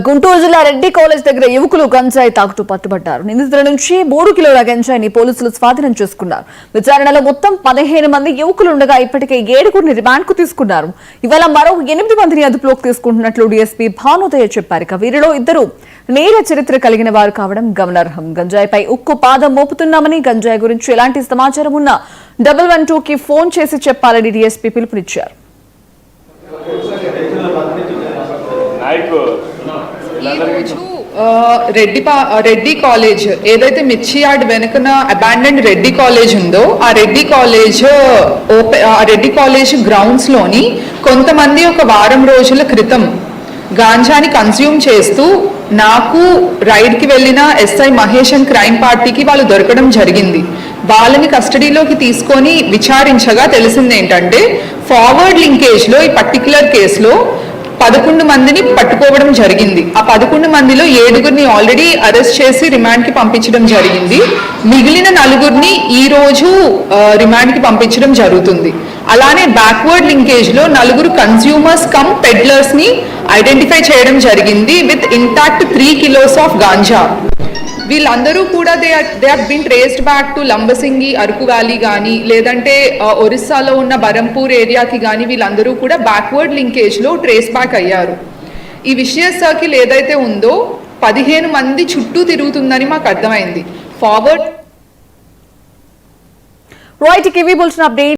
గుంటూరు జిల్లా రెడ్డి కాలేజ్ దగ్గర యువకులు గంజాయి తాగుతూ పట్టుబడ్డారు. నిందితుల నుంచి 3 కిలోల గంజాయిని పోలీసులు స్వాధీనం చేసుకున్నారు. విచారణలో మొత్తం 15 మంది యువకులు ఉండగా ఇప్పటికే 7గురిని రిమాండ్ కు తీసుకున్నారు. ఇవాళ మరో 8 మందిని అదుపులోకి తీసుకుంటున్నట్లు డీఎస్పీ భానుదయ చెప్పారు. వీరిలో 2 నేర చరిత్ర కలిగిన వారు కావడం గమనార్హం. గంజాయిపై ఉక్కు పాదం మోపుతున్నామని, గంజాయి గురించి ఎలాంటి సమాచారం ఉన్నా 112కి ఫోన్ చేసి చెప్పాలని డీఎస్పీ పిలుపునిచ్చారు. రెడ్డి కాలేజ్ ఏదైతే మిర్చి యార్డ్ వెనుకన అబాండెండ్ రెడ్డి కాలేజ్ ఉందో ఆ రెడ్డి కాలేజ్ గ్రౌండ్స్ లోని కొంతమంది ఒక వారం రోజుల క్రితం గాంజాని కన్స్యూమ్ చేస్తూ నాకు రైడ్ కి వెళ్ళిన ఎస్ఐ మహేష్ అండ్ క్రైమ్ పార్టీకి వాళ్ళు దొరకడం జరిగింది. వాళ్ళని కస్టడీలోకి తీసుకొని విచారించగా తెలిసింది ఏంటంటే ఫార్వర్డ్ లింకేజ్ లో ఈ పర్టికులర్ కేసులో 11 మందిని పట్టుకోవడం జరిగింది. ఆ 11 మందిలో 7గురిని ఆల్రెడీ అరెస్ట్ చేసి రిమాండ్ కి పంపించడం జరిగింది. మిగిలిన 4గురిని ఈ రోజు రిమాండ్ కి పంపించడం జరుగుతుంది. అలానే బ్యాక్వర్డ్ లింకేజ్ లో 4 కన్స్యూమర్స్ కమ్ పెడ్లర్స్ ని ఐడెంటిఫై చేయడం జరిగింది with intact 3 kilos of ganja. వీళ్ళందరూ కూడా they have been traced back to Lambasingi, Araku valley కానీ లేదంటే ఒరిస్సాలో ఉన్న బరంపూర్ ఏరియాకి కానీ వీళ్ళందరూ కూడా బ్యాక్వర్డ్ లింకేజ్లో ట్రేస్ బ్యాక్ అయ్యారు. ఈ విషయస్ సర్కిల్ ఏదైతే ఉందో 15 మంది చుట్టూ తిరుగుతుందని మాకు అర్థమైంది. ఫార్వర్డ్ రైట్ కి వి బులెటిన్ అప్డేట్